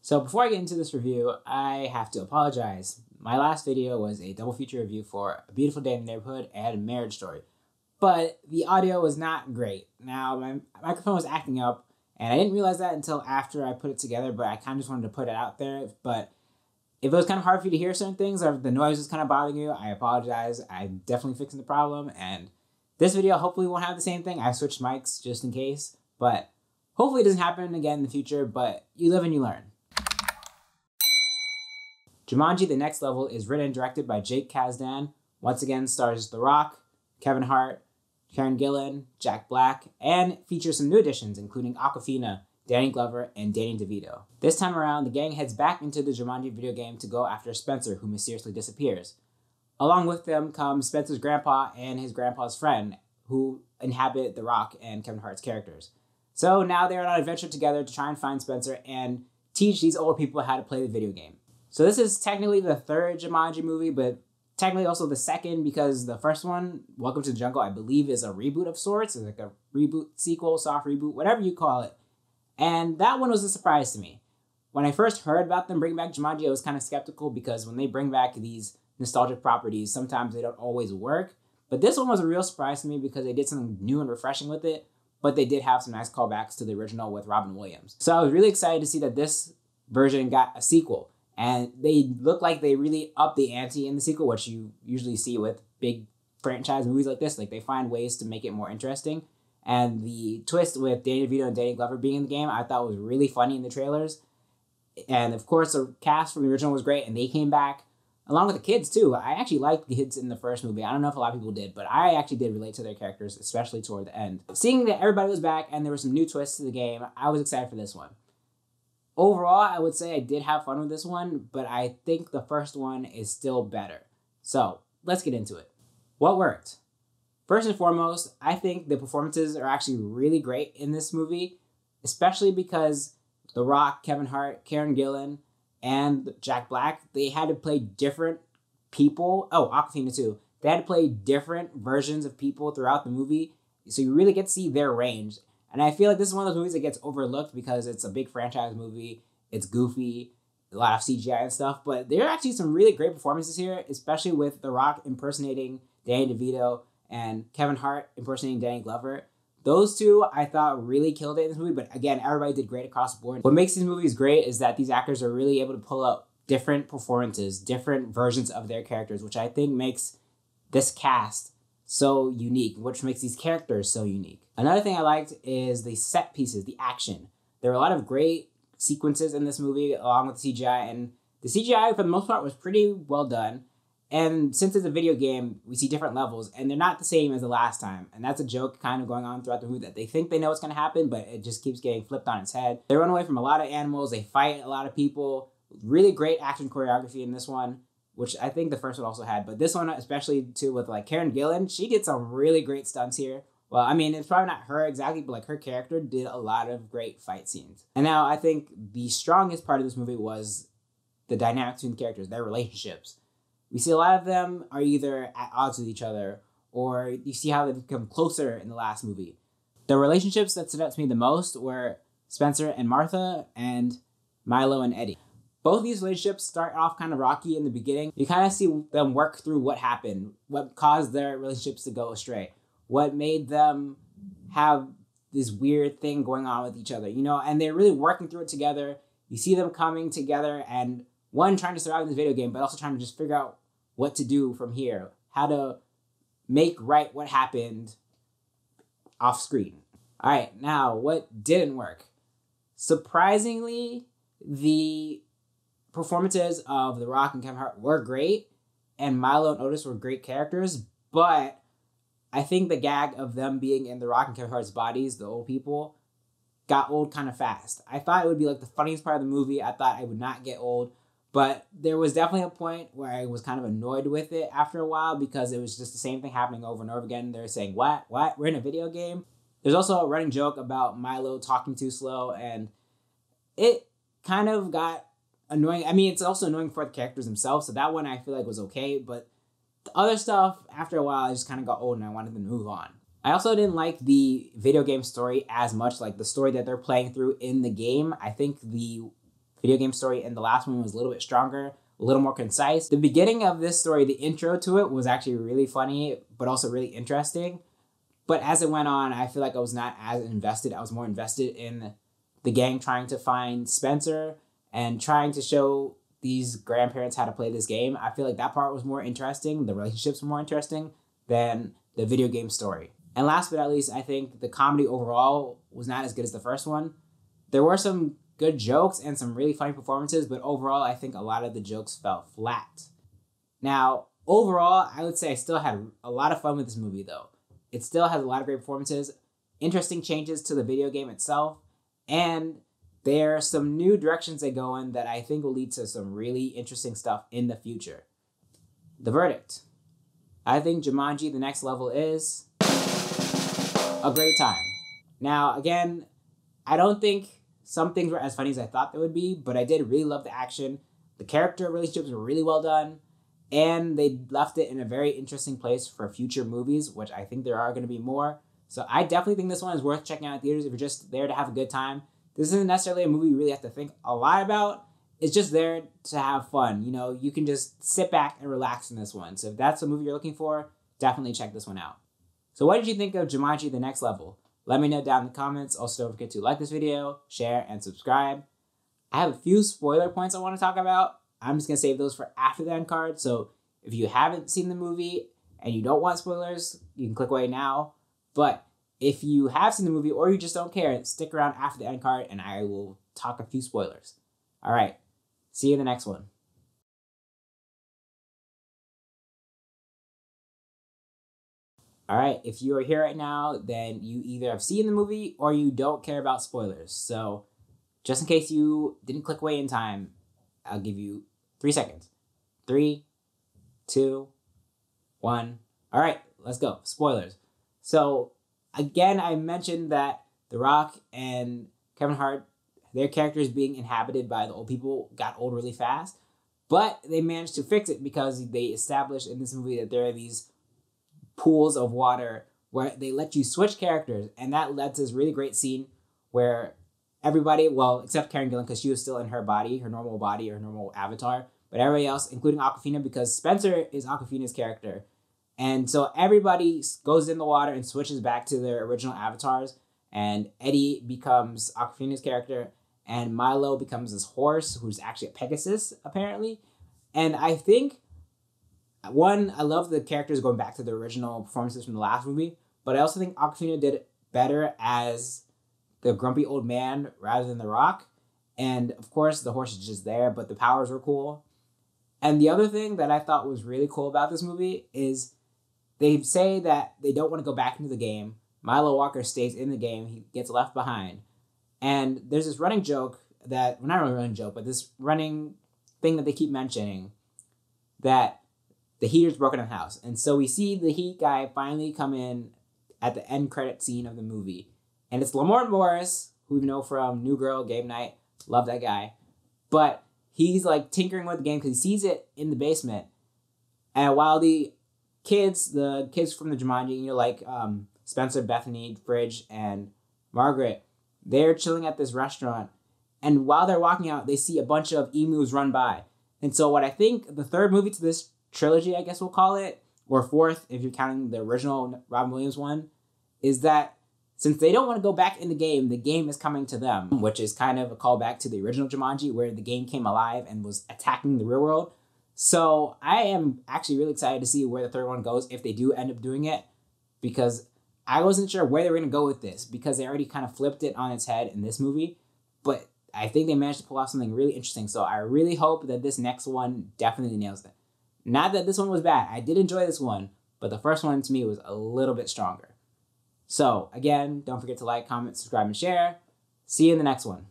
So before I get into this review, I have to apologize. My last video was a double feature review for A Beautiful Day in the Neighborhood and Marriage Story, but the audio was not great. Now, my microphone was acting up, and I didn't realize that until after I put it together, but I kind of just wanted to put it out there. But if it was kind of hard for you to hear certain things, or if the noise was kind of bothering you, I apologize. I'm definitely fixing the problem, and this video hopefully won't have the same thing. I switched mics just in case, but hopefully it doesn't happen again in the future, but you live and you learn. Jumanji: The Next Level is written and directed by Jake Kasdan. Once again, stars The Rock, Kevin Hart, Karen Gillan, Jack Black, and features some new additions, including Awkwafina, Danny Glover, and Danny DeVito. This time around, the gang heads back into the Jumanji video game to go after Spencer, who mysteriously disappears. Along with them come Spencer's grandpa and his grandpa's friend, who inhabit The Rock and Kevin Hart's characters. So now they're on an adventure together to try and find Spencer and teach these old people how to play the video game. So this is technically the third Jumanji movie, but technically also the second, because the first one, Welcome to the Jungle, I believe is a reboot of sorts. It's like a reboot, sequel, soft reboot, whatever you call it. And that one was a surprise to me. When I first heard about them bringing back Jumanji, I was kind of skeptical because when they bring back these nostalgic properties, sometimes they don't always work. But this one was a real surprise to me because they did something new and refreshing with it, but they did have some nice callbacks to the original with Robin Williams. So I was really excited to see that this version got a sequel. And they look like they really upped the ante in the sequel, which you usually see with big franchise movies like this. Like, they find ways to make it more interesting. And the twist with Danny DeVito and Danny Glover being in the game, I thought was really funny in the trailers. And of course, the cast from the original was great, and they came back, along with the kids too. I actually liked the kids in the first movie. I don't know if a lot of people did, but I actually did relate to their characters, especially toward the end. Seeing that everybody was back and there were some new twists to the game, I was excited for this one. Overall, I would say I did have fun with this one, but I think the first one is still better. So let's get into it. What worked? First and foremost, I think the performances are actually really great in this movie, especially because The Rock, Kevin Hart, Karen Gillan, and Jack Black, they had to play different people. Oh, Awkwafina too. They had to play different versions of people throughout the movie, so you really get to see their range. And I feel like this is one of those movies that gets overlooked because it's a big franchise movie. It's goofy, a lot of CGI and stuff. But there are actually some really great performances here, especially with The Rock impersonating Danny DeVito and Kevin Hart impersonating Danny Glover. Those two, I thought, really killed it in this movie. But again, everybody did great across the board. What makes these movies great is that these actors are really able to pull out different performances, different versions of their characters, which I think makes this cast so unique, which makes these characters so unique. Another thing I liked is the set pieces, the action. There were a lot of great sequences in this movie along with the CGI, and the CGI for the most part was pretty well done. And since it's a video game, we see different levels, and they're not the same as the last time. And that's a joke kind of going on throughout the movie, that they think they know what's going to happen, but it just keeps getting flipped on its head. They run away from a lot of animals, they fight a lot of people. Really great action choreography in this one, which I think the first one also had. But this one, especially too, with like Karen Gillan, she did some really great stunts here. Well, I mean, it's probably not her exactly, but like her character did a lot of great fight scenes. And now I think the strongest part of this movie was the dynamics between the characters, their relationships. We see a lot of them are either at odds with each other, or you see how they become closer in the last movie. The relationships that stood out to me the most were Spencer and Martha, and Milo and Eddie. Both these relationships start off kind of rocky in the beginning. You kind of see them work through what happened, what caused their relationships to go astray, what made them have this weird thing going on with each other, you know, and they're really working through it together. You see them coming together and one trying to survive in this video game, but also trying to just figure out what to do from here, how to make right what happened off screen. All right, now what didn't work? Surprisingly, the performances of The Rock and Kevin Hart were great, and Milo and Otis were great characters, but I think the gag of them being in The Rock and Kevin Hart's bodies, the old people, got old kind of fast. I thought it would be like the funniest part of the movie. I thought I would not get old, but there was definitely a point where I was kind of annoyed with it after a while because it was just the same thing happening over and over again. They're saying, what? We're in a video game? There's also a running joke about Milo talking too slow, and it kind of got annoying. I mean, it's also annoying for the characters themselves, so that one I feel like was okay, but the other stuff, after a while, I just kind of got old and I wanted them to move on. I also didn't like the video game story as much, like the story that they're playing through in the game. I think the video game story in the last one was a little bit stronger, a little more concise. The beginning of this story, the intro to it, was actually really funny, but also really interesting. But as it went on, I feel like I was not as invested. I was more invested in the gang trying to find Spencer and trying to show these grandparents how to play this game. I feel like that part was more interesting. The relationships were more interesting than the video game story. And last but not least, I think the comedy overall was not as good as the first one. There were some good jokes and some really funny performances, but overall, I think a lot of the jokes fell flat. Now, overall, I would say I still had a lot of fun with this movie, though. It still has a lot of great performances, interesting changes to the video game itself, and there are some new directions they go in that I think will lead to some really interesting stuff in the future. The verdict. I think Jumanji: The Next Level is a great time. Now, again, I don't think some things were as funny as I thought they would be, but I did really love the action. The character relationships were really well done, and they left it in a very interesting place for future movies, which I think there are going to be more. So I definitely think this one is worth checking out in theaters if you're just there to have a good time. This isn't necessarily a movie you really have to think a lot about. It's just there to have fun. You know, you can just sit back and relax in this one. So if that's a movie you're looking for, definitely check this one out. So what did you think of Jumanji: The Next Level? Let me know down in the comments. Also, don't forget to like this video, share, and subscribe. I have a few spoiler points I want to talk about. I'm just going to save those for after the end card. So if you haven't seen the movie and you don't want spoilers, you can click away now. But if you have seen the movie or you just don't care, stick around after the end card and I will talk a few spoilers. All right. See you in the next one. All right, if you are here right now, then you either have seen the movie or you don't care about spoilers. So just in case you didn't click away in time, I'll give you 3 seconds. 3, 2, 1. All right, let's go. Spoilers. So again, I mentioned that The Rock and Kevin Hart, their characters being inhabited by the old people got old really fast, but they managed to fix it because they established in this movie that there are these pools of water where they let you switch characters, and that led to this really great scene where everybody, well, except Karen Gillan because she was still in her body, her normal avatar, but everybody else, including Awkwafina, because Spencer is Awkwafina's character. And so everybody goes in the water and switches back to their original avatars, and Eddie becomes Awkwafina's character, and Milo becomes this horse who's actually a Pegasus, apparently. And I think, one, I love the characters going back to the original performances from the last movie, but I also think Awkwafina did better as the grumpy old man rather than The Rock. And of course, the horse is just there, but the powers were cool. And the other thing that I thought was really cool about this movie is they say that they don't want to go back into the game. Milo Walker stays in the game. He gets left behind. And there's this running joke that, well, not really a running joke, but this running thing that they keep mentioning that the heater's broken in the house. And so we see the heat guy finally come in at the end credit scene of the movie. And it's Lamorne Morris, who we know from New Girl, Game Night. Love that guy. But he's like tinkering with the game because he sees it in the basement. And while the kids from the Jumanji, you know, like Spencer, Bethany, Fridge, and Margaret, they're chilling at this restaurant. And while they're walking out, they see a bunch of emus run by. And so what I think the third movie to this trilogy, I guess we'll call it, or fourth if you're counting the original Robin Williams one, is that since they don't want to go back in the game is coming to them, which is kind of a callback to the original Jumanji where the game came alive and was attacking the real world. So I am actually really excited to see where the third one goes if they do end up doing it, because I wasn't sure where they were going to go with this because they already kind of flipped it on its head in this movie, but I think they managed to pull off something really interesting. So I really hope that this next one definitely nails it. Not that this one was bad. I did enjoy this one, but the first one to me was a little bit stronger. So again, don't forget to like, comment, subscribe, and share. See you in the next one.